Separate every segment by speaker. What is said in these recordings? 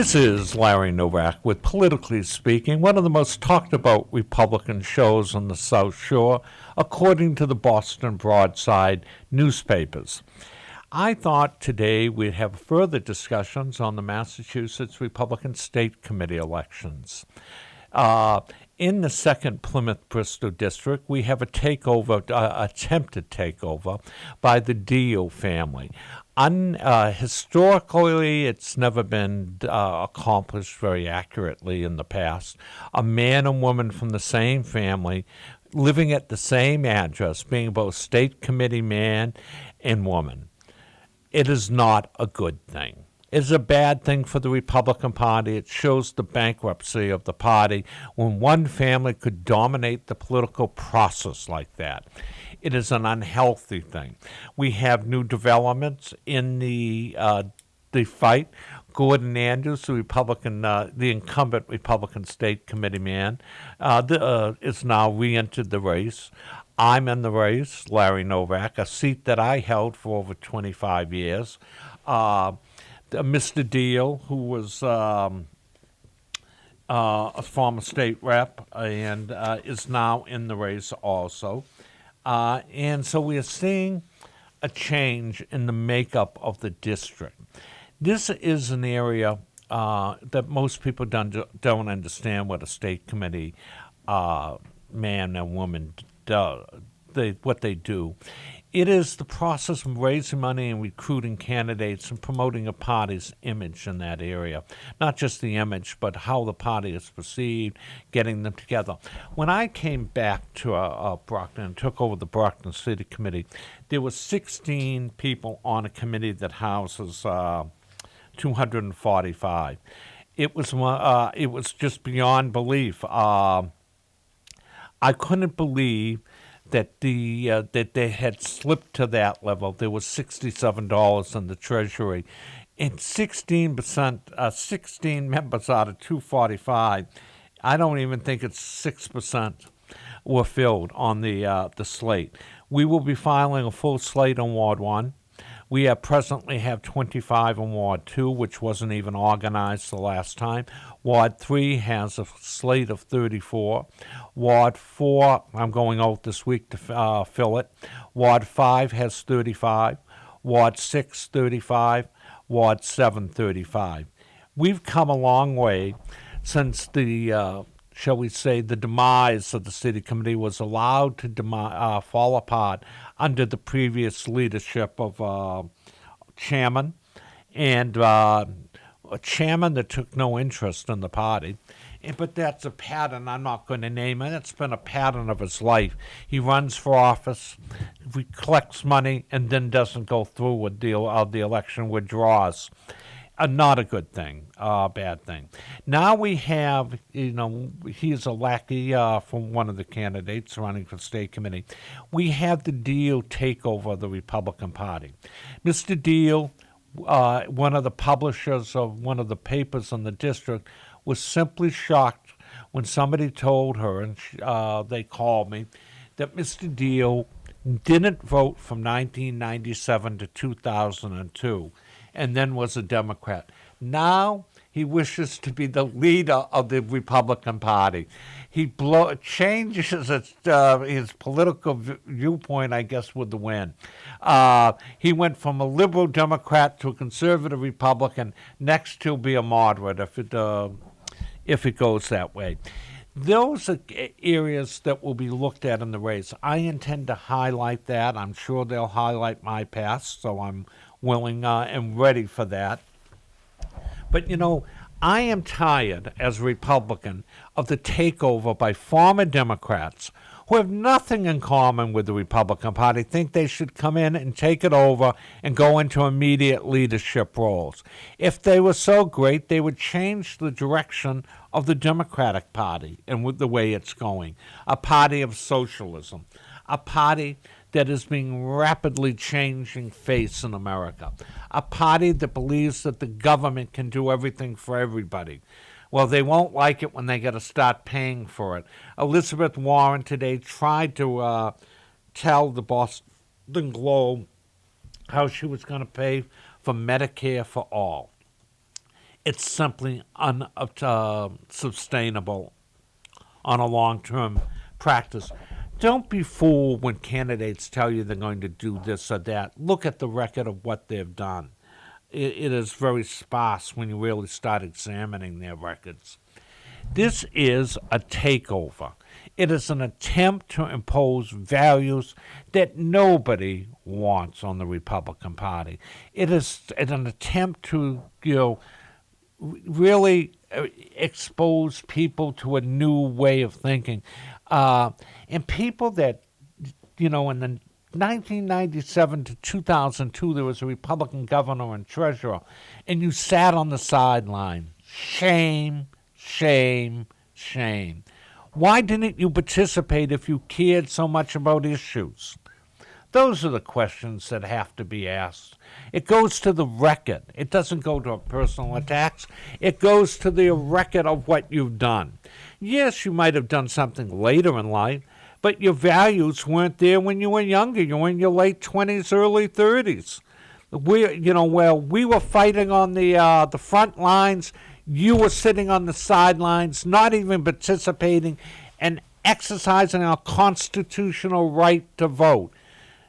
Speaker 1: This is Larry Novak with Politically Speaking, one of the most talked about Republican shows on the South Shore, according to the Boston Broadside newspapers. I thought today we'd have further discussions on the Massachusetts Republican State Committee elections. In the 2nd Plymouth-Bristol District, we have a attempted takeover by the Deal family. Historically, it's never been accomplished very accurately in the past. A man and woman from the same family living at the same address, being both state committee man and woman. It is not a good thing. It is a bad thing for the Republican Party. It shows the bankruptcy of the party when one family could dominate the political process like that. It is an unhealthy thing. We have new developments in the fight. Gordon Andrews, the incumbent Republican State Committee man, is now re-entered the race. I'm in the race, Larry Novak, a seat that I held for over 25 years. Mr. Deal, who was a former state rep and is now in the race also. And so we are seeing a change in the makeup of the district. This is an area that most people don't understand what a state committee man and woman do. What they do. It is the process of raising money and recruiting candidates and promoting a party's image in that area. Not just the image, but how the party is perceived, getting them together. When I came back to Brockton and took over the Brockton City Committee, there were 16 people on a committee that houses 245. It was just beyond belief. I couldn't believe that that they had slipped to that level. There was $67 in the Treasury, and 16 members out of 245. I don't even think it's 6% were filled on the slate. We will be filing a full slate on Ward 1. We presently have 25 in Ward 2, which wasn't even organized the last time. Ward 3 has a slate of 34. Ward 4, I'm going out this week to fill it. Ward 5 has 35. Ward 6, 35. Ward 7, 35. We've come a long way since the shall we say, the demise of the city committee was allowed to fall apart under the previous leadership of chairman and a chairman that took no interest in the party. But that's a pattern. I'm not going to name it. It's been a pattern of his life. He runs for office, he collects money, and then doesn't go through with the election, withdraws. Not a good thing, a bad thing. Now we have, he's a lackey from one of the candidates running for state committee. We have the Deal takeover of the Republican Party. Mr. Deal, one of the publishers of one of the papers in the district, was simply shocked when somebody told her, and they called me, that Mr. Deal didn't vote from 1997 to 2002. And then was a Democrat. Now he wishes to be the leader of the Republican Party. He changes his political viewpoint, I guess, with the win. He went from a liberal Democrat to a conservative Republican. Next, he'll be a moderate if it goes that way. Those are areas that will be looked at in the race. I intend to highlight that. I'm sure they'll highlight my past, so I'm willing and ready for that. But, I am tired as a Republican of the takeover by former Democrats who have nothing in common with the Republican Party, think they should come in and take it over and go into immediate leadership roles. If they were so great, they would change the direction of the Democratic Party and with the way it's going. A party of socialism. A party that is being rapidly changing face in America. A party that believes that the government can do everything for everybody. Well, they won't like it when they got to start paying for it. Elizabeth Warren today tried to tell the Boston Globe how she was going to pay for Medicare for all. It's simply unsustainable on a long-term practice. Don't be fooled when candidates tell you they're going to do this or that. Look at the record of what they've done. It is very sparse when you really start examining their records. This is a takeover. It is an attempt to impose values that nobody wants on the Republican Party. It is an attempt to, really expose people to a new way of thinking. And people that, in the 1997 to 2002, there was a Republican governor and treasurer, and you sat on the sideline. Shame, shame, shame. Why didn't you participate if you cared so much about issues? Those are the questions that have to be asked. It goes to the record. It doesn't go to personal attacks. It goes to the record of what you've done. Yes, you might have done something later in life, but your values weren't there when you were younger. You were in your late 20s, early 30s. We were fighting on the front lines. You were sitting on the sidelines, not even participating and exercising our constitutional right to vote.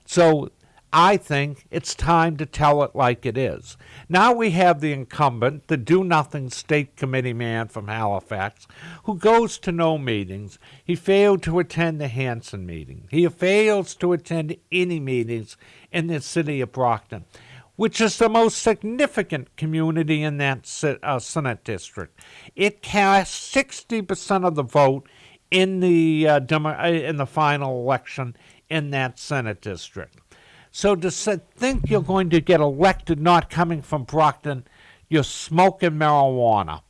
Speaker 1: So I think it's time to tell it like it is. Now we have the incumbent, the do-nothing state committee man from Halifax, who goes to no meetings. He failed to attend the Hanson meeting. He fails to attend any meetings in the city of Brockton, which is the most significant community in that Senate district. It casts 60% of the vote in the final election in that Senate district. So to think you're going to get elected not coming from Brockton, you're smoking marijuana.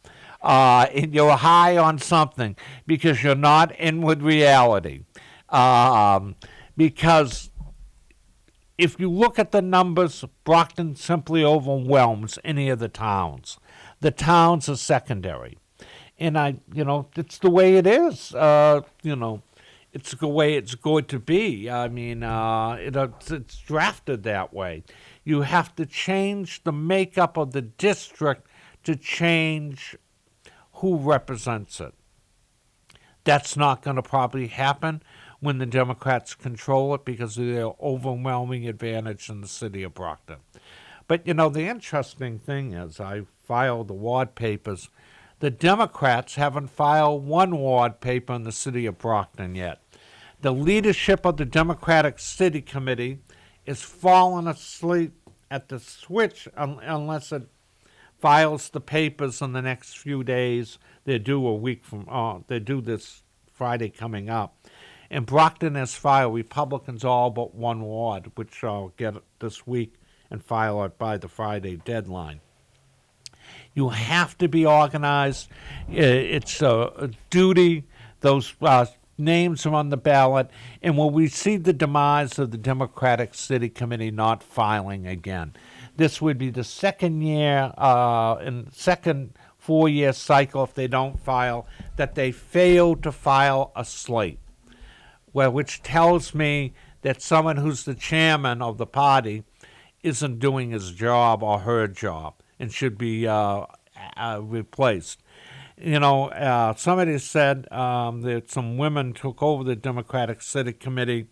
Speaker 1: And you're high on something because you're not in with reality. Because if you look at the numbers, Brockton simply overwhelms any of the towns. The towns are secondary. And it's the way it is. It's the way it's going to be. I mean, it's drafted that way. You have to change the makeup of the district to change who represents it. That's not going to probably happen when the Democrats control it because of their overwhelming advantage in the city of Brockton. But, the interesting thing is I filed the ward papers. The Democrats haven't filed one ward paper in the city of Brockton yet. The leadership of the Democratic City Committee is falling asleep at the switch unless it files the papers in the next few days. They're due they're due this Friday coming up. And Brockton has filed Republicans all but one ward, which I'll get this week and file it by the Friday deadline. You have to be organized. It's a duty. Those names are on the ballot. And when we see the demise of the Democratic City Committee not filing again, this would be the second 4-year cycle, if they don't file, that they failed to file a slate. Which tells me that someone who's the chairman of the party isn't doing his job or her job and should be replaced. Somebody said that some women took over the Democratic City Committee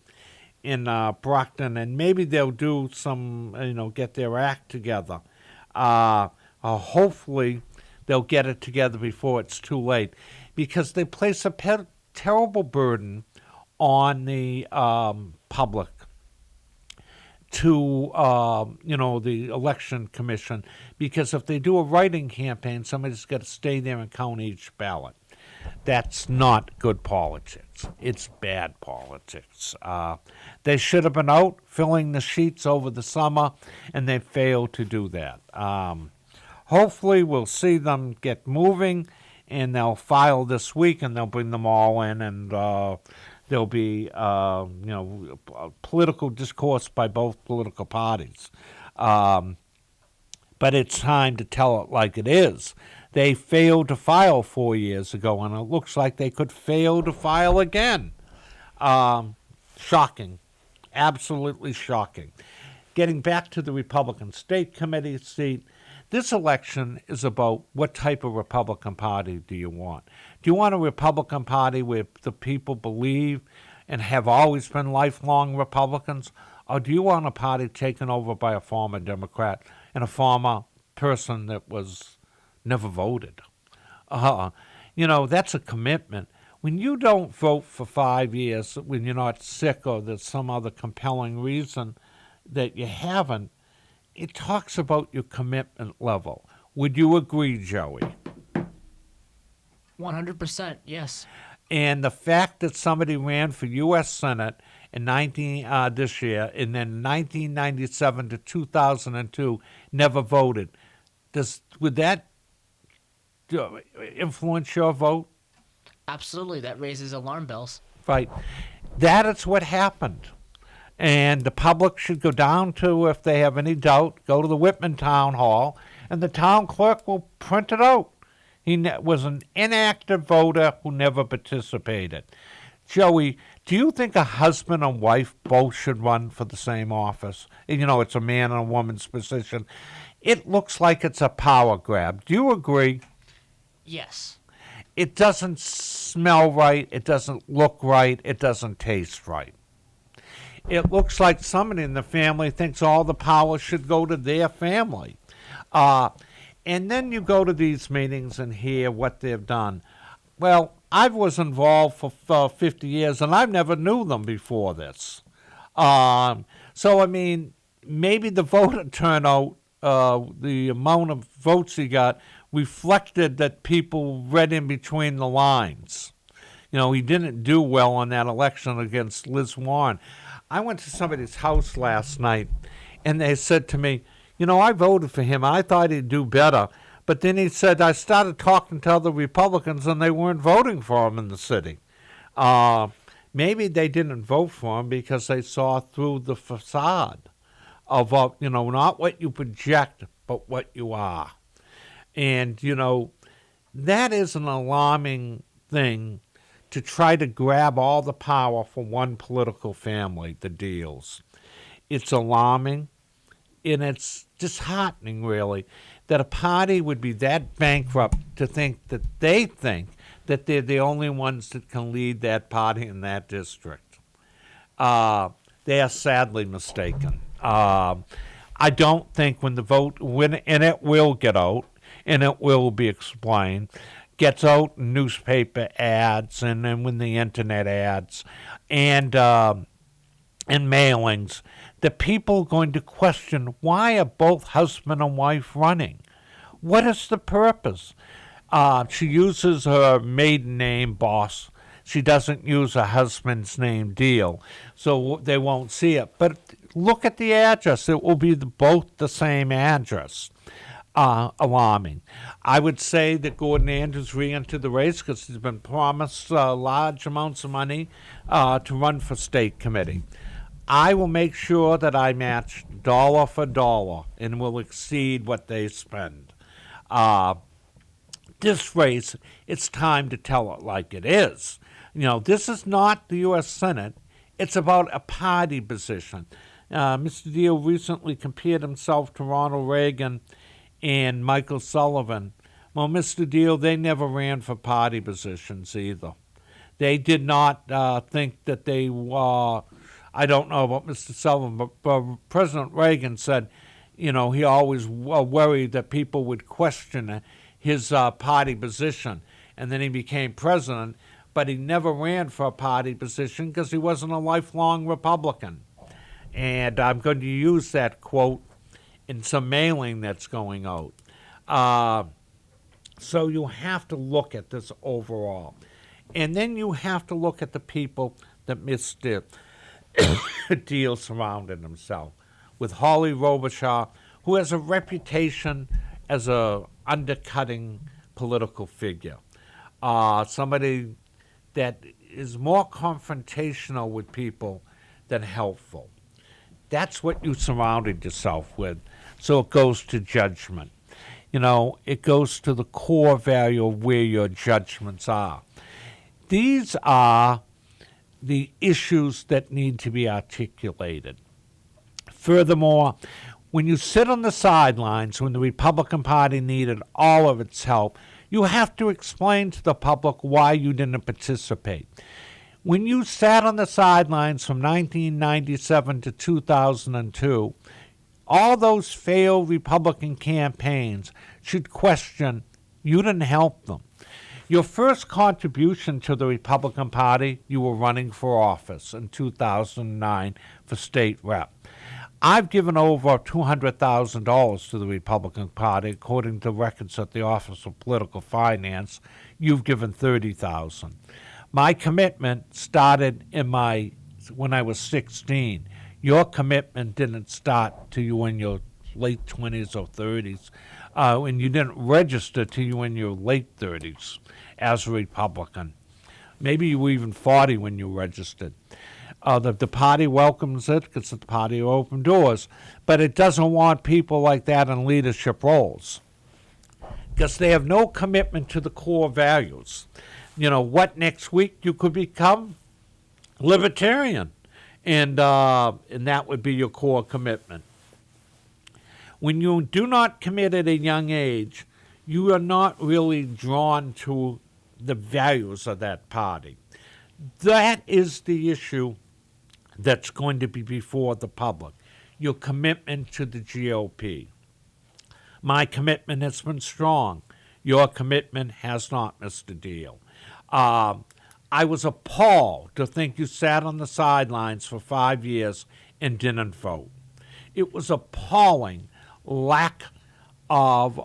Speaker 1: in Brockton, and maybe they'll do some, get their act together. Hopefully they'll get it together before it's too late, because they place a terrible burden on the public to, the election commission, because if they do a write-in campaign, somebody's got to stay there and count each ballot. That's not good politics. It's bad politics. They should have been out filling the sheets over the summer, and they failed to do that. Hopefully we'll see them get moving, and they'll file this week, and they'll bring them all in, and there'll be, political discourse by both political parties. But it's time to tell it like it is. They failed to file 4 years ago, and it looks like they could fail to file again. Shocking. Absolutely shocking. Getting back to the Republican State Committee seat, This election is about what type of Republican Party do you want? Do you want a Republican Party where the people believe and have always been lifelong Republicans? Or do you want a party taken over by a former Democrat and a former person that was never voted? That's a commitment. When you don't vote for 5 years, when you're not sick or there's some other compelling reason that you haven't, it talks about your commitment level. Would you agree, Joey?
Speaker 2: 100%, yes.
Speaker 1: And the fact that somebody ran for U.S. Senate in this year, and then 1997 to 2002 never voted, would that influence your vote?
Speaker 2: Absolutely, that raises alarm bells.
Speaker 1: Right. That is what happened. And the public should go down to, if they have any doubt, go to the Whitman Town Hall, and the town clerk will print it out. He was an inactive voter who never participated. Joey, do you think a husband and wife both should run for the same office? It's a man and a woman's position. It looks like it's a power grab. Do you agree?
Speaker 2: Yes.
Speaker 1: It doesn't smell right. It doesn't look right. It doesn't taste right. It looks like somebody in the family thinks all the power should go to their family. And then you go to these meetings and hear what they've done. Well, I was involved for 50 years, and I never knew them before this. Maybe the voter turnout, the amount of votes he got, reflected that people read in between the lines. He didn't do well on that election against Liz Warren. I went to somebody's house last night, and they said to me, I voted for him. I thought he'd do better. But then he said, I started talking to other Republicans, and they weren't voting for him in the city. Maybe they didn't vote for him because they saw through the facade of, not what you project, but what you are. And, that is an alarming thing, to try to grab all the power for one political family, the Deals. It's alarming, and it's disheartening, really, that a party would be that bankrupt to think that they're the only ones that can lead that party in that district. They are sadly mistaken. I don't think when and it will get out, and it will be explained, gets out in newspaper ads and then when the internet ads and mailings, the people are going to question, why are both husband and wife running? What is the purpose? She uses her maiden name, Boss. She doesn't use her husband's name, Deal, so they won't see it. But look at the address. It will be both the same address. Alarming. I would say that Gordon Andrews re-entered the race because he's been promised large amounts of money to run for state committee. I will make sure that I match dollar for dollar and will exceed what they spend. This race, it's time to tell it like it is. This is not the U.S. Senate. It's about a party position. Mr. Deal recently compared himself to Ronald Reagan and Michael Sullivan. Well, Mr. Deal, they never ran for party positions either. They did not think that they I don't know about Mr. Sullivan, but President Reagan said, he always worried that people would question his party position. And then he became president, but he never ran for a party position because he wasn't a lifelong Republican. And I'm going to use that quote in some mailing that's going out. So you have to look at this overall. And then you have to look at the people that Mr. Deal surrounded himself with. Holly Robichaud, who has a reputation as a undercutting political figure. Somebody that is more confrontational with people than helpful. That's what you surrounded yourself with. So it goes to judgment. It goes to the core value of where your judgments are. These are the issues that need to be articulated. Furthermore, when you sit on the sidelines when the Republican Party needed all of its help, you have to explain to the public why you didn't participate. When you sat on the sidelines from 1997 to 2002, all those failed Republican campaigns should question you didn't help them. Your first contribution to the Republican Party, you were running for office in 2009 for state rep. I've given over $200,000 to the Republican Party, according to records at the Office of Political Finance. You've given $30,000. My commitment started when I was 16. Your commitment didn't start till you were in your late 20s or 30s, and you didn't register till you were in your late 30s as a Republican. Maybe you were even 40 when you registered. The party welcomes it because the party open doors, but it doesn't want people like that in leadership roles because they have no commitment to the core values. What next week you could become? Libertarian, and that would be your core commitment. When you do not commit at a young age, you are not really drawn to the values of that party. That is the issue that's going to be before the public, your commitment to the GOP. My commitment has been strong. Your commitment has not, Mr. Deal. I was appalled to think you sat on the sidelines for 5 years and didn't vote. It was appalling lack of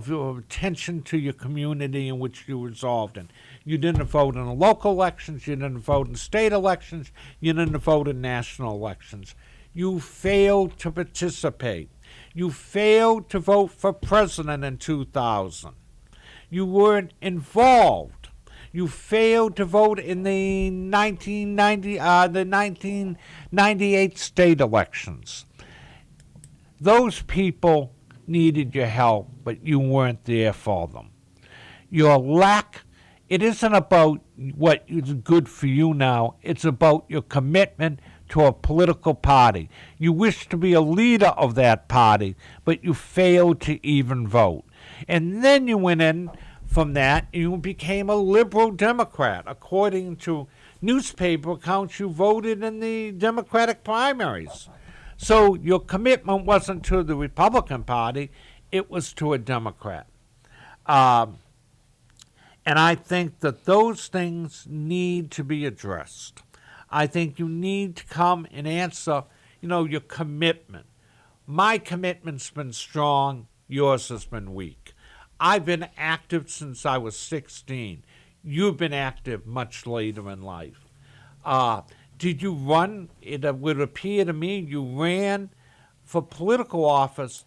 Speaker 1: attention to your community in which you resolved in. You didn't vote in the local elections. You didn't vote in state elections. You didn't vote in national elections. You failed to participate. You failed to vote for president in 2000. You weren't involved. You failed to vote in the 1998 state elections. Those people needed your help, but you weren't there for them. Your lack, it isn't about what is good for you now. It's about your commitment to a political party. You wish to be a leader of that party, but you failed to even vote. And then you went in from that, and you became a liberal Democrat. According to newspaper accounts, you voted in the Democratic primaries. So your commitment wasn't to the Republican Party, it was to a Democrat. And I think that those things need to be addressed. I think you need to come and answer, your commitment. My commitment's been strong, yours has been weak. I've been active since I was 16. You've been active much later in life. Did you run? It would appear to me you ran for political office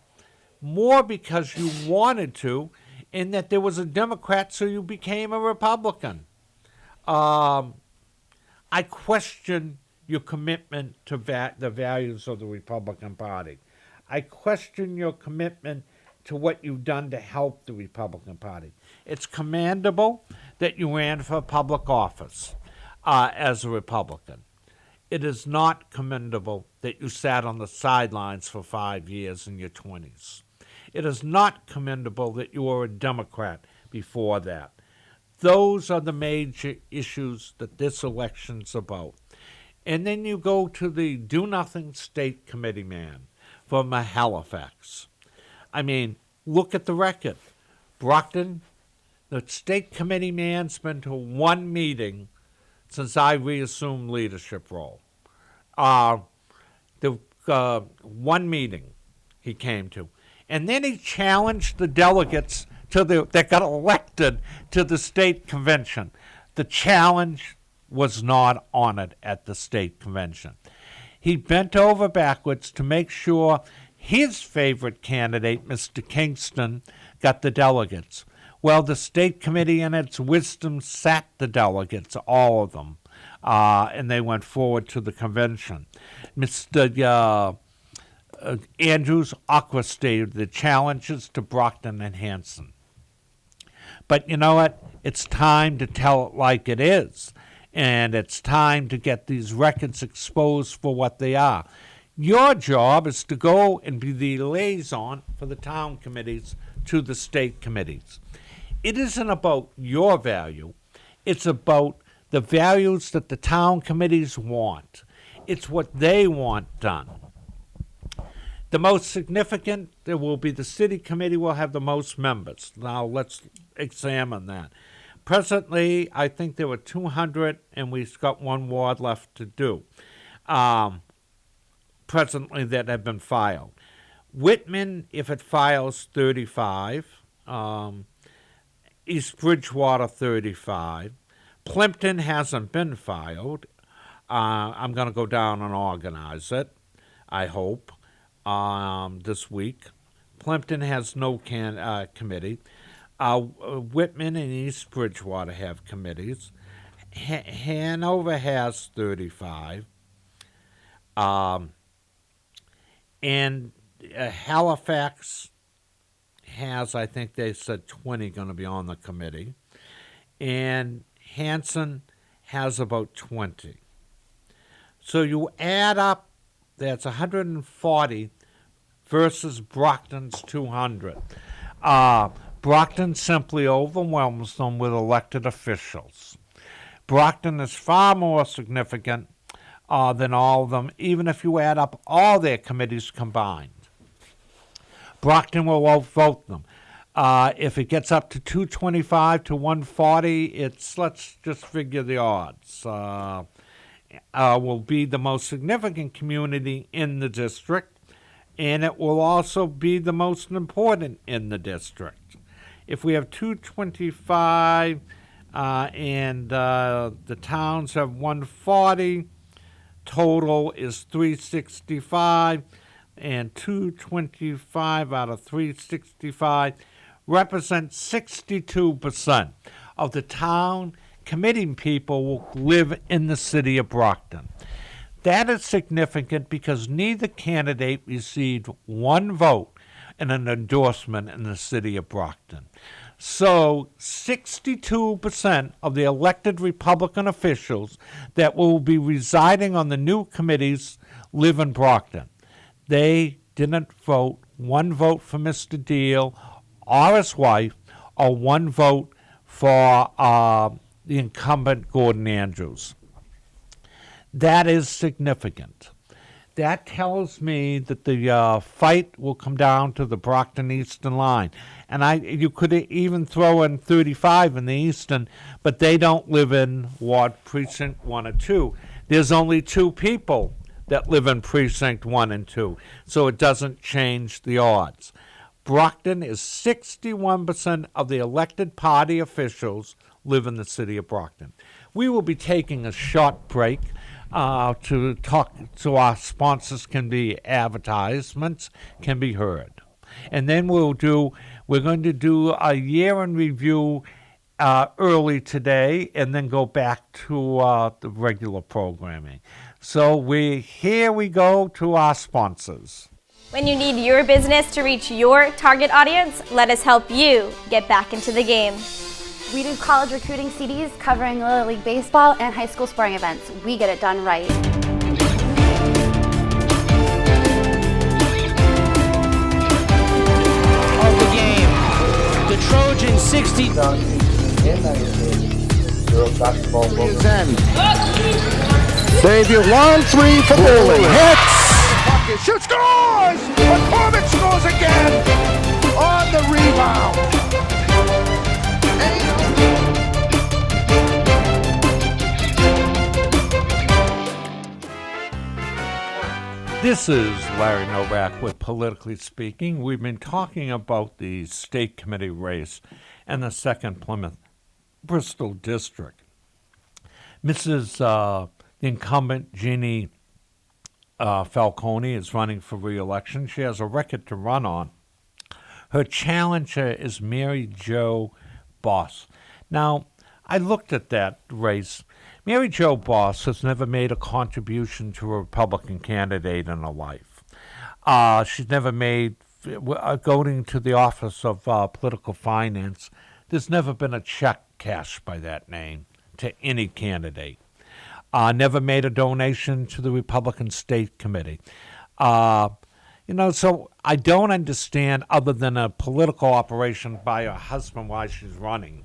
Speaker 1: more because you wanted to, and that there was a Democrat, so you became a Republican. I question your commitment to the values of the Republican Party. I question your commitment to what you've done to help the Republican Party. It's commendable that you ran for public office as a Republican. It is not commendable that you sat on the sidelines for 5 years in your 20s. It is not commendable that you were a Democrat before that. Those are the major issues that this election's about. And then you go to the do-nothing state committee man from Halifax. I mean, look at the record. Brockton, the state committee man's been to one meeting since I reassumed leadership role. One meeting he came to. And then he challenged the delegates that got elected to the state convention. The challenge was not honored at the state convention. He bent over backwards to make sure his favorite candidate, Mr. Kingston, got the delegates. Well, the state committee in its wisdom sat the delegates, all of them, and they went forward to the convention. Mr. Andrews aquastated the challenges to Brockton and Hanson. But you know what? It's time to tell it like it is. And it's time to get these records exposed for what they are. Your job is to go and be the liaison for the town committees to the state committees. It isn't about your value. It's about the values that the town committees want. It's what they want done. The most significant, there will be the city committee will have the most members. Now let's examine that. Presently, I think there were 200, and we've got one ward left to do. Presently, that have been filed. Whitman, if it files, 35. East Bridgewater, 35. Plimpton hasn't been filed. I'm going to go down and organize it, I hope, this week. Plimpton has no committee. Whitman and East Bridgewater have committees. Hanover has 35. And Halifax has, I think they said 20 going to be on the committee. And Hanson has about 20. So you add up, that's 140 versus Brockton's 200. Brockton simply overwhelms them with elected officials. Brockton is far more significant than all of them, even if you add up all their committees combined. Brockton will outvote them. If it gets up to 225 to 140, let's just figure the odds. Will be the most significant community in the district, and it will also be the most important in the district. If we have 225 and the towns have 140, total is 365, and 225 out of 365 represents 62% of the town committee people will live in the city of Brockton. That is significant because neither candidate received one vote and an endorsement in the city of Brockton. So 62% of the elected Republican officials that will be residing on the new committees live in Brockton. They didn't vote one vote for Mr. Deal or his wife, or one vote for the incumbent Gordon Andrews. That is significant. That tells me that the fight will come down to the Brockton Eastern line. And you could even throw in 35 in the Eastern, but they don't live in Ward Precinct 1 or 2. There's only 2 people that live in Precinct 1 and 2, so it doesn't change the odds. Brockton is 61% of the elected party officials live in the city of Brockton. We will be taking a short break to talk so our sponsors can be advertisements, can be heard. And then we're going to do a year in review early today and then go back to the regular programming. So here we go to our sponsors.
Speaker 3: When you need your business to reach your target audience, let us help you get back into the game.
Speaker 4: We do college recruiting CDs covering Little League Baseball and high school sporting events. We get it done right.
Speaker 5: Of the game, the Trojans 60. Is end. Savior 1-3 for Bowling. Hits. Shoots, scores! McCormick scores again on the rebound.
Speaker 1: This is Larry Novak with Politically Speaking. We've been talking about the state committee race and the 2nd Plymouth Bristol district. Mrs. The incumbent Jeannie Falcone is running for re-election. She has a record to run on. Her challenger is Mary Jo Boss. Now, I looked at that race. Mary Jo Boss has never made a contribution to a Republican candidate in her life. She's never made, going to the Office of Political Finance, there's never been a check cashed by that name to any candidate. Never made a donation to the Republican State Committee. So I don't understand, other than a political operation by her husband while she's running.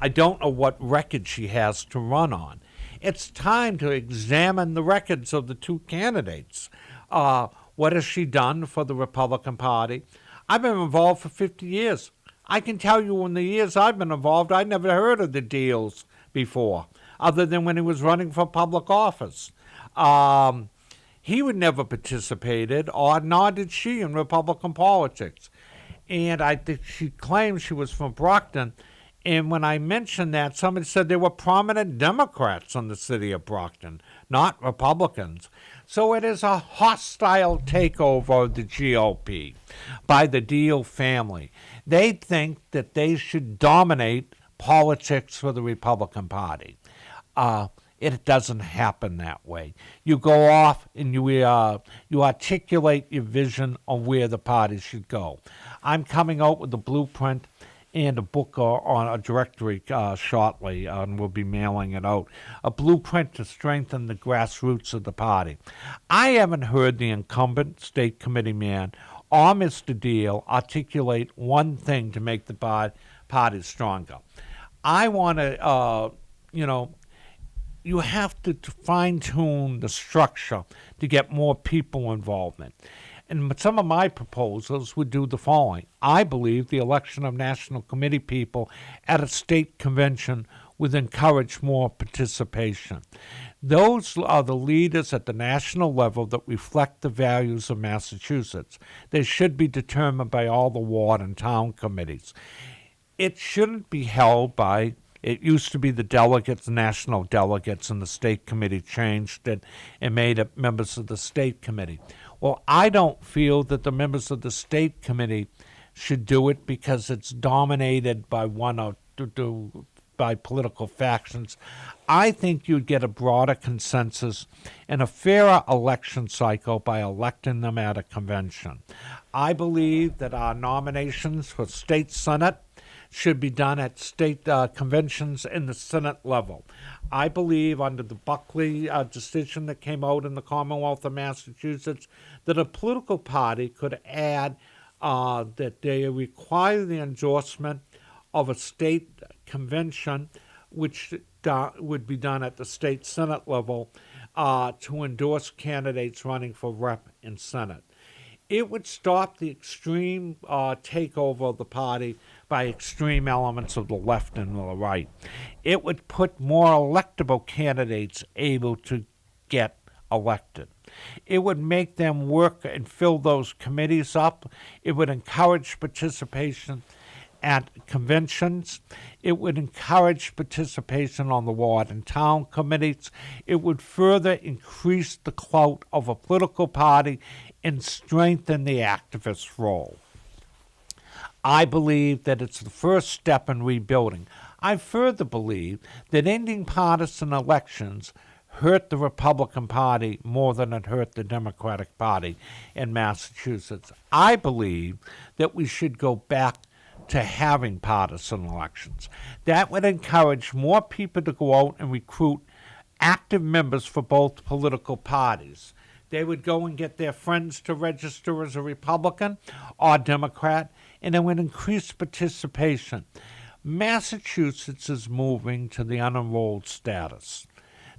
Speaker 1: I don't know what record she has to run on. It's time to examine the records of the two candidates. What has she done for the Republican Party? I've been involved for 50 years. I can tell you in the years I've been involved, I never heard of the deals before, other than when he was running for public office. He would never participated, or nor did she, in Republican politics. And I think she claimed she was from Brockton. And when I mentioned that, somebody said there were prominent Democrats in the city of Brockton, not Republicans. So it is a hostile takeover of the GOP by the Deal family. They think that they should dominate politics for the Republican Party. It doesn't happen that way. You go off and you articulate your vision of where the party should go. I'm coming out with a blueprint and a book on a directory shortly, and we'll be mailing it out. A blueprint to strengthen the grassroots of the party. I haven't heard the incumbent state committee man or Mr. Deal articulate one thing to make the party stronger. I want to, you have to fine-tune the structure to get more people involvement. And some of my proposals would do the following. I believe the election of national committee people at a state convention would encourage more participation. Those are the leaders at the national level that reflect the values of Massachusetts. They should be determined by all the ward and town committees. It shouldn't be held by, it used to be the delegates, national delegates, and the state committee changed it and made it members of the state committee. Well, I don't feel that the members of the state committee should do it because it's dominated by one or two by political factions. I think you'd get a broader consensus and a fairer election cycle by electing them at a convention. I believe that our nominations for state senate should be done at state conventions in the Senate level. I believe under the Buckley decision that came out in the Commonwealth of Massachusetts that a political party could add that they require the endorsement of a state convention, which would be done at the state Senate level, to endorse candidates running for rep and Senate. It would stop the extreme takeover of the party by extreme elements of the left and the right. It would put more electable candidates able to get elected. It would make them work and fill those committees up. It would encourage participation at conventions. It would encourage participation on the ward and town committees. It would further increase the clout of a political party and strengthen the activist role. I believe that it's the first step in rebuilding. I further believe that ending partisan elections hurt the Republican Party more than it hurt the Democratic Party in Massachusetts. I believe that we should go back to having partisan elections. That would encourage more people to go out and recruit active members for both political parties. They would go and get their friends to register as a Republican or Democrat, and it would increase participation. Massachusetts is moving to the unenrolled status.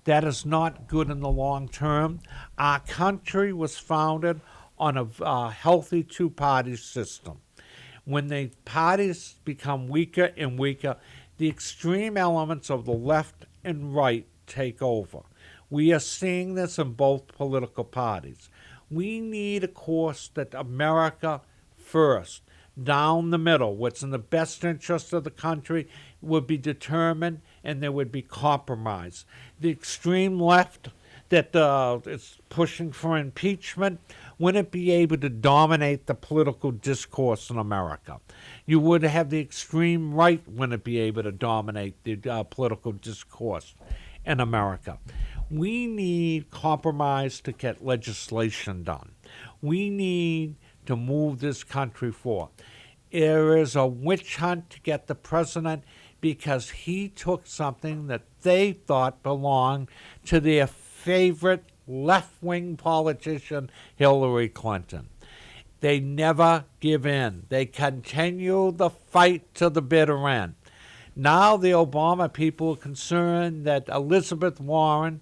Speaker 1: That is not good in the long term. Our country was founded on a healthy two-party system. When the parties become weaker and weaker, the extreme elements of the left and right take over. We are seeing this in both political parties. We need a course that America first, down the middle, what's in the best interest of the country would be determined, and there would be compromise. The extreme left that is pushing for impeachment wouldn't be able to dominate the political discourse in America. You would have the extreme right wouldn't be able to dominate the political discourse in America. We need compromise to get legislation done. We need to move this country forward. There is a witch hunt to get the president because he took something that they thought belonged to their favorite left-wing politician, Hillary Clinton. They never give in. They continue the fight to the bitter end. Now the Obama people are concerned that Elizabeth Warren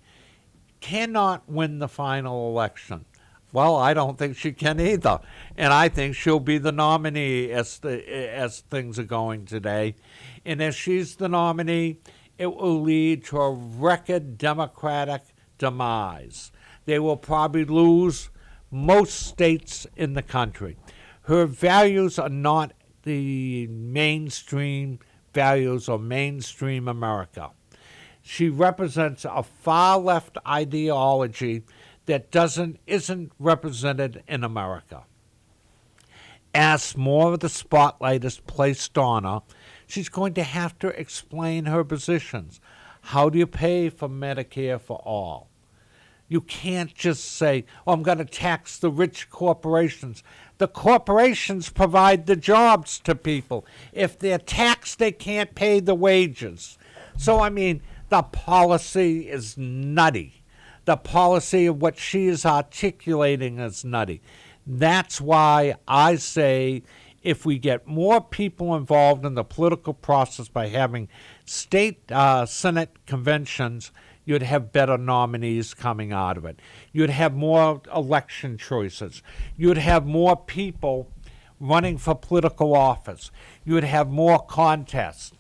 Speaker 1: cannot win the final election. Well, I don't think she can either, and I think she'll be the nominee as things are going today. And if she's the nominee, it will lead to a record Democratic demise. They will probably lose most states in the country. Her values are not the mainstream values of mainstream America. She represents a far left ideology that isn't represented in America. As more of the spotlight is placed on her, she's going to have to explain her positions. How do you pay for Medicare for all? You can't just say, oh, I'm going to tax the rich corporations. The corporations provide the jobs to people. If they're taxed, they can't pay the wages. So, I mean, the policy is nutty. The policy of what she is articulating is nutty. That's why I say if we get more people involved in the political process by having state Senate conventions, you'd have better nominees coming out of it. You'd have more election choices. You'd have more people running for political office. You'd have more contests.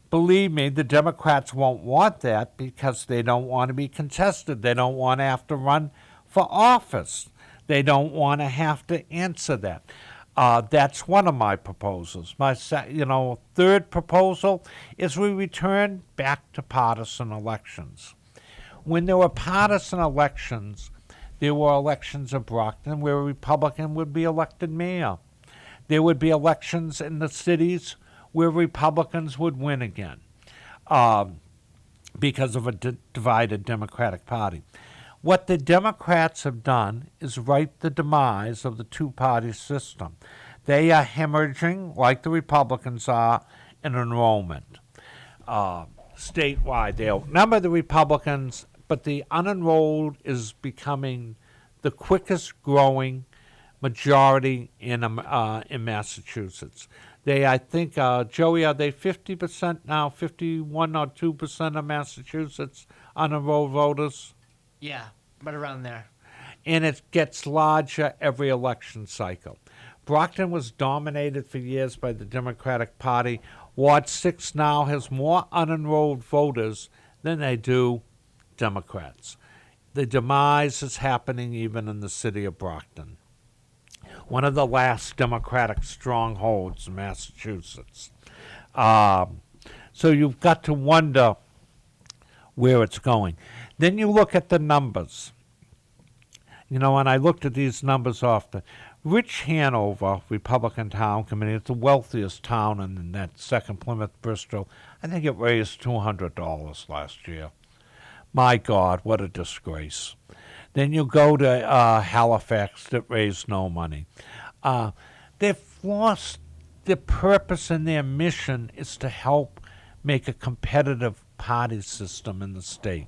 Speaker 1: Believe me, the Democrats won't want that because they don't want to be contested. They don't want to have to run for office. They don't want to have to answer that. That's one of my proposals. My third proposal is we return back to partisan elections. When there were partisan elections, there were elections in Brockton where a Republican would be elected mayor. There would be elections in the cities where Republicans would win again because of a divided Democratic Party. What the Democrats have done is write the demise of the two-party system. They are hemorrhaging, like the Republicans are, in enrollment. Statewide, they outnumber the Republicans, but the unenrolled is becoming the quickest growing majority in Massachusetts. I think, Joey, are they 50% now, 51 or 2% of Massachusetts unenrolled voters?
Speaker 2: Yeah, right around there.
Speaker 1: And it gets larger every election cycle. Brockton was dominated for years by the Democratic Party. Ward 6 now has more unenrolled voters than they do Democrats. The demise is happening even in the city of Brockton, one of the last Democratic strongholds in Massachusetts. So you've got to wonder where it's going. Then you look at the numbers. And I looked at these numbers often. Rich Hanover, Republican Town Committee, it's the wealthiest town in that second Plymouth, Bristol. I think it raised $200 last year. My God, what a disgrace. Then you go to Halifax that raised no money. They've lost their purpose and their mission is to help make a competitive party system in the state.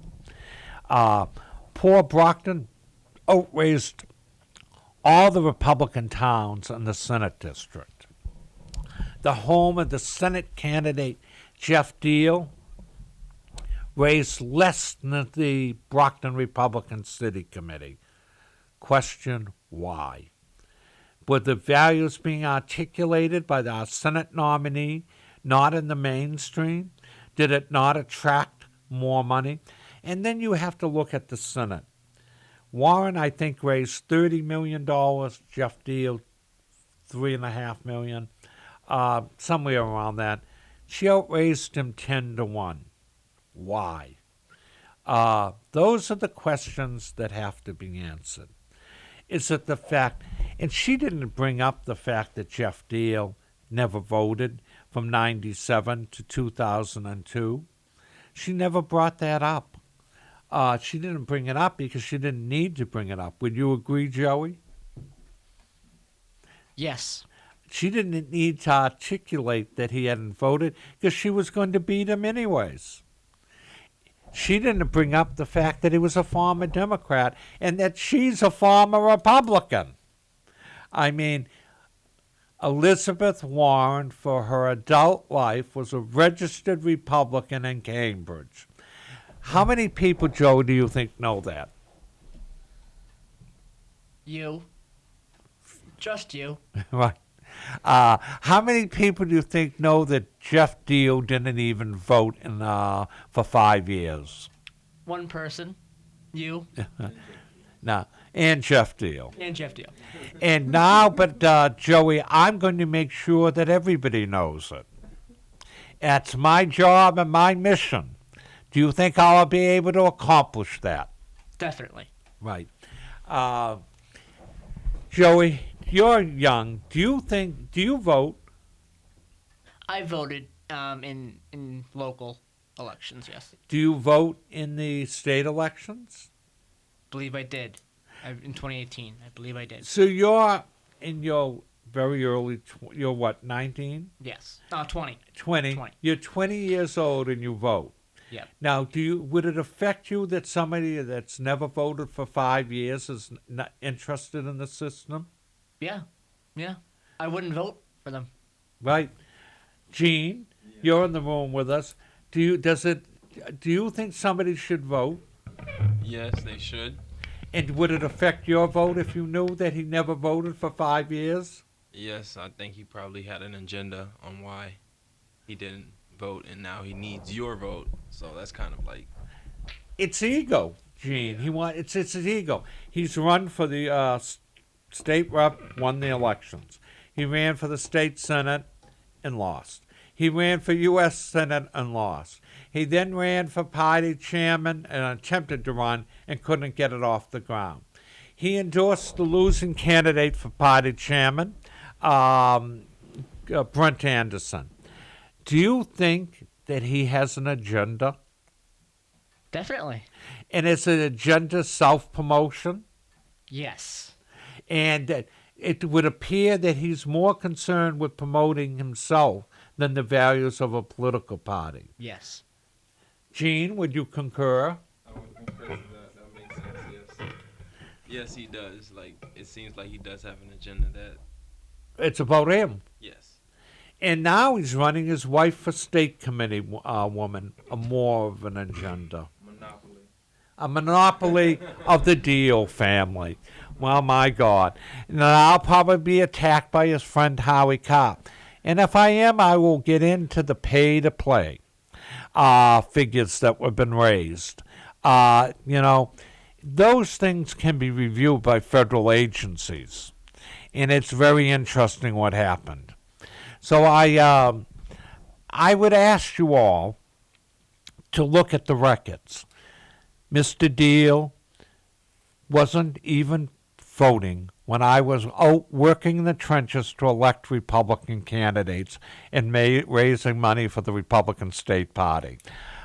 Speaker 1: Poor Brockton outraised all the Republican towns in the Senate district. The home of the Senate candidate, Jeff Deal, raised less than the Brockton Republican City Committee. Question why? Were the values being articulated by our Senate nominee not in the mainstream? Did it not attract more money? And then you have to look at the Senate. Warren, I think, raised $30 million. Jeff Deal, $3.5 million, somewhere around that. She outraised him 10-1. Why? Those are the questions that have to be answered. Is it the fact, and she didn't bring up the fact that Jeff Deal never voted from 97 to 2002. She never brought that up. She didn't bring it up because she didn't need to bring it up. Would you agree, Joey?
Speaker 2: Yes.
Speaker 1: She didn't need to articulate that he hadn't voted because she was going to beat him anyways. She didn't bring up the fact that he was a former Democrat and that she's a former Republican. I mean, Elizabeth Warren, for her adult life, was a registered Republican in Cambridge. How many people, Joe, do you think know that?
Speaker 2: You. Just you.
Speaker 1: Right. How many people do you think know that Jeff Deal didn't even vote for 5 years?
Speaker 2: One person. You.
Speaker 1: No, and Jeff Deal.
Speaker 2: And Jeff Deal.
Speaker 1: And now, but Joey, I'm going to make sure that everybody knows it. That's my job and my mission. Do you think I'll be able to accomplish that?
Speaker 2: Definitely.
Speaker 1: Right. Joey, you're young. Do you vote?
Speaker 2: I voted in local elections, yes.
Speaker 1: Do you vote in the state elections?
Speaker 2: Believe I did. In 2018, I believe I did.
Speaker 1: So you're in your very early, you're what, 19?
Speaker 2: Yes. 20.
Speaker 1: 20.
Speaker 2: 20.
Speaker 1: You're 20 years old and you vote.
Speaker 2: Yep.
Speaker 1: Now, would it affect you that somebody that's never voted for 5 years is not interested in the system?
Speaker 2: Yeah. Yeah. I wouldn't vote for them.
Speaker 1: Right. Gene, you're in the room with us. Do you think somebody should vote?
Speaker 6: Yes, they should.
Speaker 1: And would it affect your vote if you knew that he never voted for 5 years?
Speaker 6: Yes, I think he probably had an agenda on why he didn't vote, and now he needs your vote. So that's kind of like...
Speaker 1: It's ego, Gene. It's his ego. He's run for the state rep, won the elections. He ran for the state senate and lost. He ran for U.S. Senate and lost. He then ran for party chairman and attempted to run and couldn't get it off the ground. He endorsed the losing candidate for party chairman, Brent Anderson. Do you think that he has an agenda?
Speaker 2: Definitely.
Speaker 1: And is an agenda self-promotion?
Speaker 2: Yes.
Speaker 1: And that it would appear that he's more concerned with promoting himself than the values of a political party.
Speaker 2: Yes.
Speaker 1: Gene, would you concur?
Speaker 6: I would concur to that. That makes sense, yes. Yes, he does. Like, it seems like he does have an agenda that...
Speaker 1: It's about him.
Speaker 6: Yes.
Speaker 1: And now he's running his wife for state committee woman, more of an agenda.
Speaker 6: Monopoly.
Speaker 1: A monopoly of the Deal family. Well, my God. Now, I'll probably be attacked by his friend Howie Kopp. And if I am, I will get into the pay-to-play figures that have been raised. Those things can be reviewed by federal agencies. And it's very interesting what happened. So I would ask you all to look at the records. Mr. Deal wasn't even voting when I was out working in the trenches to elect Republican candidates and raising money for the Republican State Party.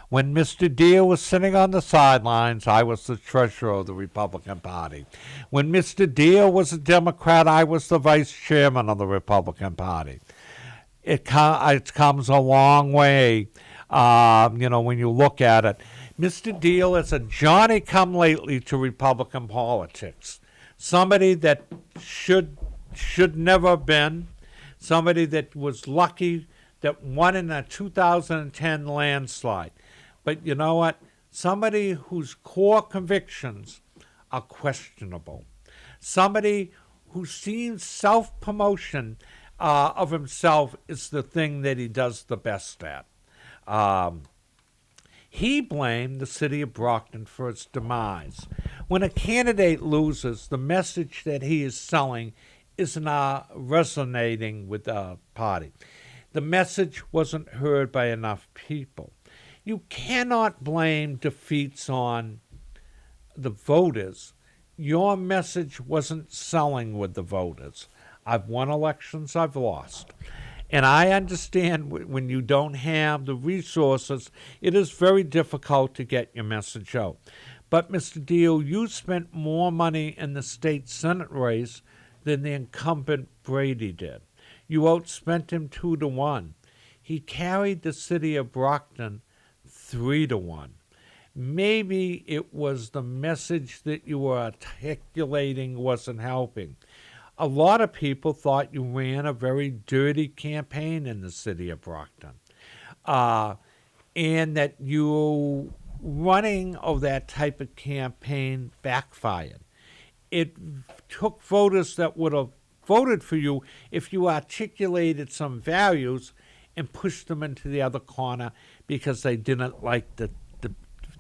Speaker 1: When Mr. Deal was sitting on the sidelines, I was the treasurer of the Republican Party. When Mr. Deal was a Democrat, I was the vice chairman of the Republican Party. It comes a long way, when you look at it. Mr. Deal is a Johnny-come-lately to Republican politics. Somebody that should never have been. Somebody that was lucky that won in a 2010 landslide. But you know what? Somebody whose core convictions are questionable. Somebody who seems self-promotion of himself is the thing that he does the best at. He blamed the city of Brockton for its demise. When a candidate loses, the message that he is selling is not resonating with the party. The message wasn't heard by enough people. You cannot blame defeats on the voters. Your message wasn't selling with the voters. I've won elections, I've lost. And I understand when you don't have the resources, it is very difficult to get your message out. But, Mr. Deal, you spent more money in the state Senate race than the incumbent Brady did. You outspent him 2-1. He carried the city of Brockton 3-1. Maybe it was the message that you were articulating wasn't helping. A lot of people thought you ran a very dirty campaign in the city of Brockton, and that you running of that type of campaign backfired. It took voters that would have voted for you if you articulated some values and pushed them into the other corner because they didn't like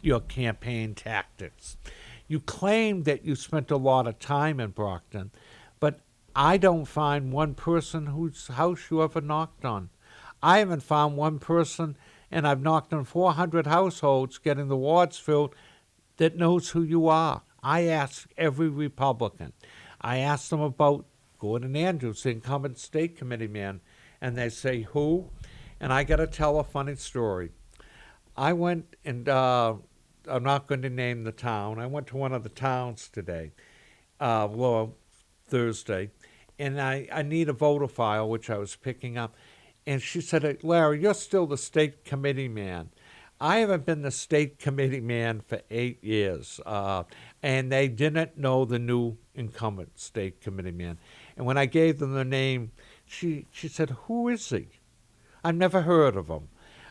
Speaker 1: your campaign tactics. You claimed that you spent a lot of time in Brockton, but I don't find one person whose house you ever knocked on. I haven't found one person, and I've knocked on 400 households getting the wards filled, that knows who you are. I ask every Republican. I ask them about Gordon Andrews, the incumbent state committee man, and they say, who? And I got to tell a funny story. I went and, I'm not going to name the town. I went to one of the towns today, Thursday, and I need a voter file, which I was picking up. And she said, "Hey, Larry, you're still the state committee man." I haven't been the state committee man for 8 years, and they didn't know the new incumbent state committee man. And when I gave them the name, she said, "Who is he? I've never heard of him."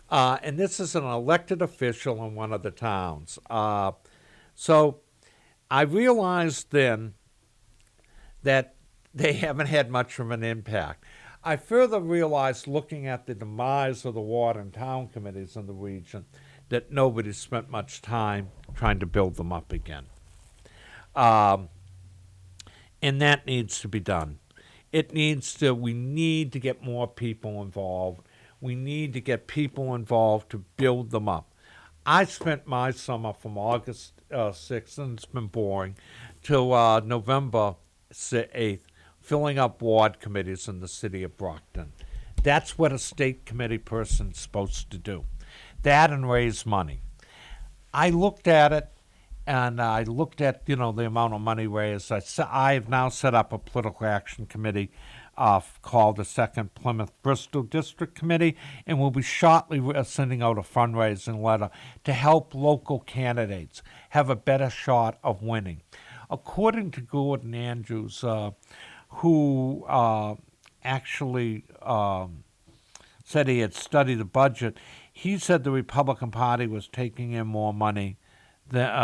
Speaker 1: And this is an elected official in one of the towns. So I realized then that they haven't had much of an impact. I further realized, looking at the demise of the ward and town committees in the region, that nobody spent much time trying to build them up again. And that needs to be done. We need to get more people involved. We need to get people involved to build them up. I spent my summer from August 6th, and it's been boring, till November 8th, filling up ward committees in the city of Brockton. That's what a state committee person's supposed to do. That and raise money. I looked at it, and I looked at, the amount of money raised. I have now set up a political action committee called the Second Plymouth Bristol District Committee, and we'll be shortly sending out a fundraising letter to help local candidates have a better shot of winning. According to Gordon Andrews, who actually said he had studied the budget, he said the Republican Party was taking in more money,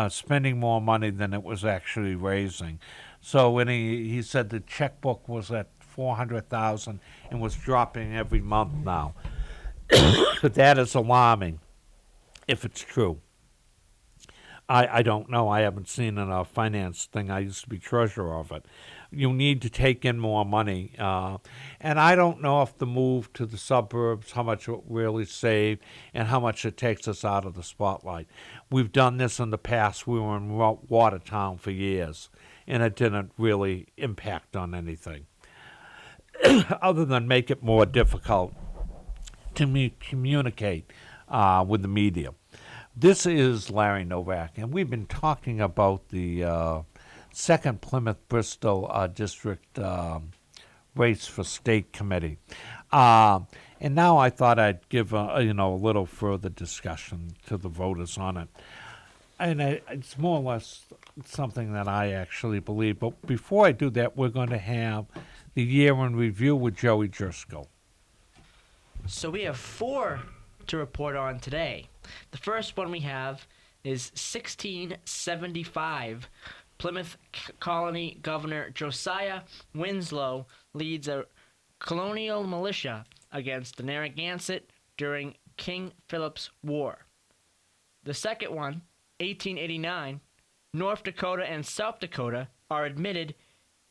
Speaker 1: spending more money than it was actually raising. So when he said the checkbook was at $400,000 and was dropping every month now. That is alarming, if it's true. I don't know. I haven't seen in a finance thing. I used to be treasurer of it. You need to take in more money. And I don't know if the move to the suburbs, how much it will really save and how much it takes us out of the spotlight. We've done this in the past. We were in Watertown for years, and it didn't really impact on anything other than make it more difficult to communicate with the media. This is Larry Novak, and we've been talking about the Second Plymouth Bristol District race for state committee. And now I thought I'd give a little further discussion to the voters on it. And it's more or less something that I actually believe. But before I do that, we're going to have the year in review with Joey Driscoll.
Speaker 2: So we have 4 to report on today. The first one we have is 1675. Plymouth Colony Governor Josiah Winslow leads a colonial militia against the Narragansett during King Philip's War. The second one, 1889, North Dakota and South Dakota are admitted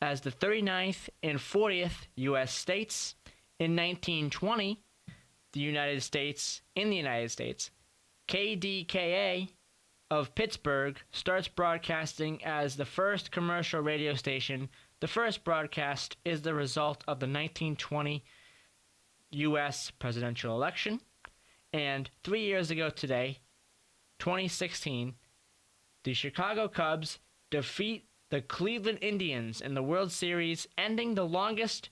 Speaker 2: as the 39th and 40th U.S. states. In 1920, in the United States, KDKA of Pittsburgh starts broadcasting as the first commercial radio station. The first broadcast is the result of the 1920 U.S. presidential election. And 3 years ago today, 2016, the Chicago Cubs defeat the Cleveland Indians in the World Series, ending the longest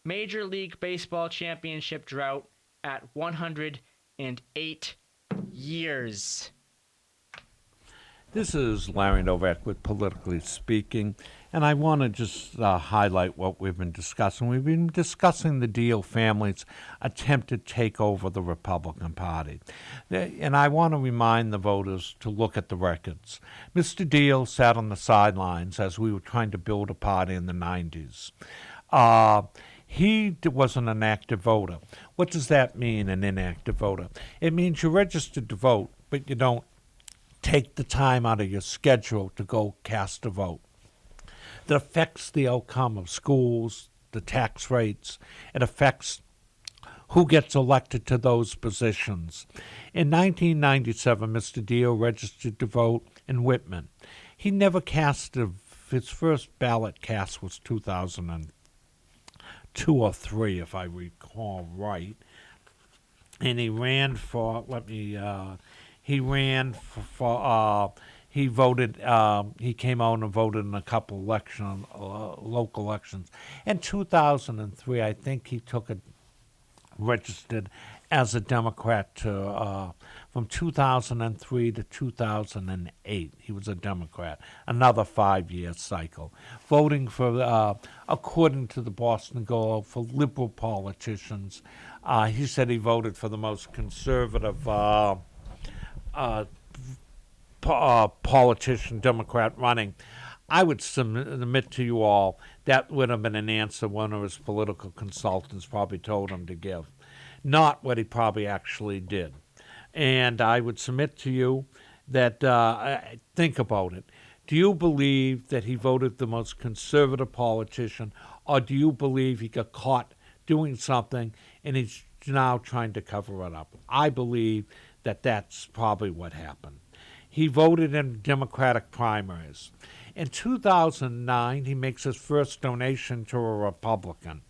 Speaker 2: Major League Baseball championship drought at 108 years.
Speaker 1: This is Larry Novak with Politically Speaking, and I want to just highlight what we've been discussing. We've been discussing the Deal family's attempt to take over the Republican Party. And I want to remind the voters to look at the records. Mr. Deal sat on the sidelines as we were trying to build a party in the 90s. He wasn't an active voter. What does that mean, an inactive voter? It means you're registered to vote, but you don't take the time out of your schedule to go cast a vote. That affects the outcome of schools, the tax rates. It affects who gets elected to those positions. In 1997, Mr. Dio registered to vote in Whitman. He never cast his first ballot cast was 2002 or 3, if I recall right. And he ran for, he voted, he came out and voted in a couple local elections. In 2003, I think he registered as a Democrat from 2003 to 2008. He was a Democrat, another 5-year cycle. Voting for, according to the Boston Globe, for liberal politicians. He said he voted for the most conservative politician, Democrat running. I would submit to you all that would have been an answer one of his political consultants probably told him to give, not what he probably actually did. And I would submit to you that, think about it. Do you believe that he voted the most conservative politician, or do you believe he got caught doing something and he's now trying to cover it up? I believe that that's probably what happened. He voted in Democratic primaries. In 2009, he makes his first donation to a Republican.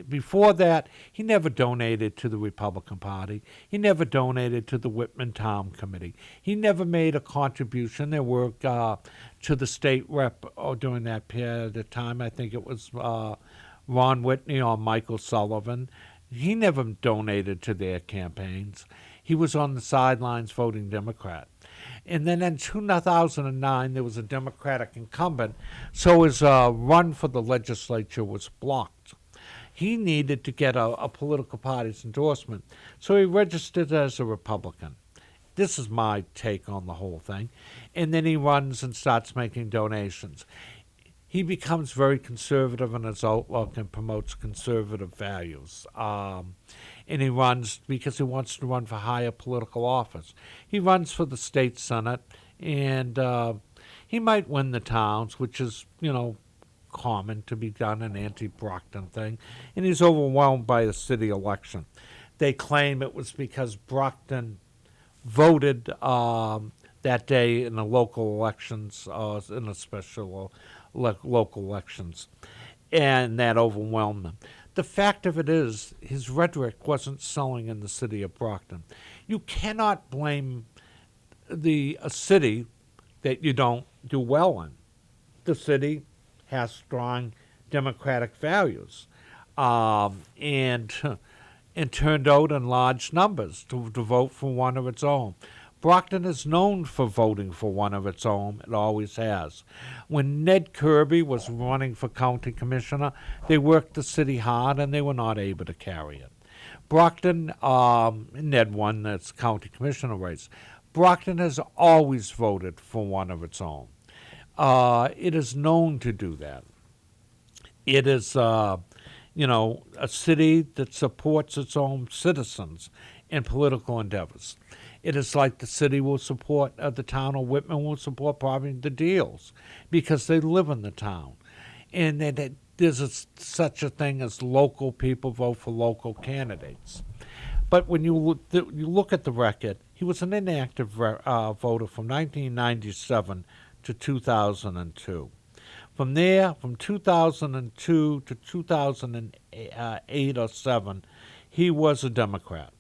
Speaker 1: Before that, he never donated to the Republican Party. He never donated to the Whitman Town Committee. He never made a contribution. There were to the state rep during that period of time. I think it was Ron Whitney or Michael Sullivan. He never donated to their campaigns. He was on the sidelines voting Democrat. And then in 2009, there was a Democratic incumbent, so his run for the legislature was blocked. He needed to get a political party's endorsement, so he registered as a Republican. This is my take on the whole thing. And then he runs and starts making donations. He becomes very conservative in his outlook and promotes conservative values. And he runs because he wants to run for higher political office. He runs for the state senate, and he might win the towns, which is, common to be done, an anti-Brockton thing. And he's overwhelmed by the city election. They claim it was because Brockton voted that day in the local elections, in the special local elections, and that overwhelmed them. The fact of it is, his rhetoric wasn't selling in the city of Brockton. You cannot blame a city that you don't do well in. The city has strong democratic values, and turned out in large numbers to vote for one of its own. Brockton is known for voting for one of its own. It always has. When Ned Kirby was running for county commissioner, they worked the city hard, and they were not able to carry it. Brockton, Ned won its county commissioner race. Brockton has always voted for one of its own. It is known to do that. It is, a city that supports its own citizens in political endeavors. It is like the city will support, the town of Whitman will support probably the Deals because they live in the town. And there's such a thing as local people vote for local candidates. But when you look at the record, he was an inactive voter from 1997 to 2002. From there, from 2002 to 2008 or 7, he was a Democrat.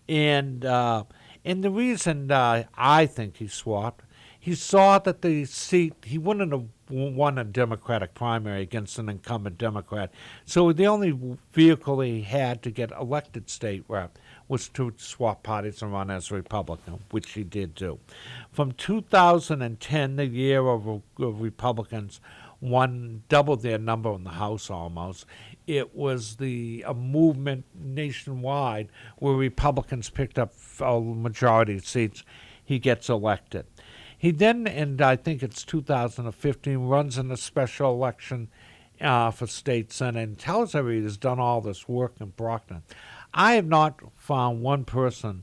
Speaker 1: And the reason I think he swapped, he saw that the seat, he wouldn't have won a Democratic primary against an incumbent Democrat. So the only vehicle he had to get elected state rep was to swap parties and run as a Republican, which he did do. From 2010, the year of Republicans doubled their number in the House almost. It was a movement nationwide where Republicans picked up a majority of seats. He gets elected. He then, and I think it's 2015, runs in a special election for state senate and tells everybody he's done all this work in Brockton. I have not found one person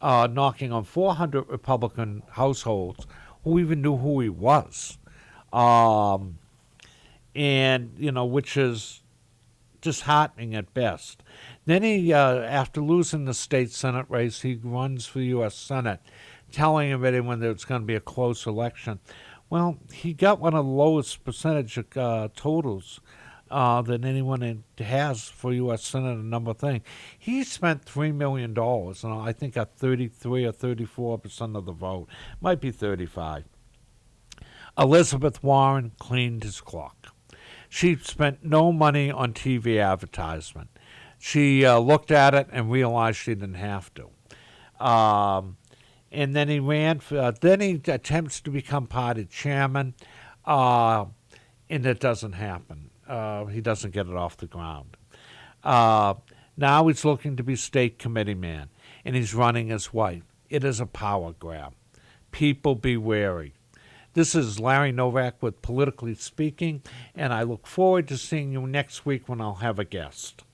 Speaker 1: knocking on 400 Republican households who even knew who he was. And, which is disheartening at best. Then he, after losing the state senate race, he runs for the U.S. Senate, telling everyone that it's going to be a close election. Well, he got one of the lowest percentage totals than anyone has for U.S. Senate, a number of things. He spent $3 million, and I think got 33 or 34% of the vote. Might be 35. Elizabeth Warren cleaned his clock. She spent no money on TV advertisement. She looked at it and realized she didn't have to. And then he ran. Then he attempts to become party chairman, and it doesn't happen. He doesn't get it off the ground. Now he's looking to be state committee man, and he's running his wife. It is a power grab. People be wary. This is Larry Novak with Politically Speaking, and I look forward to seeing you next week when I'll have a guest.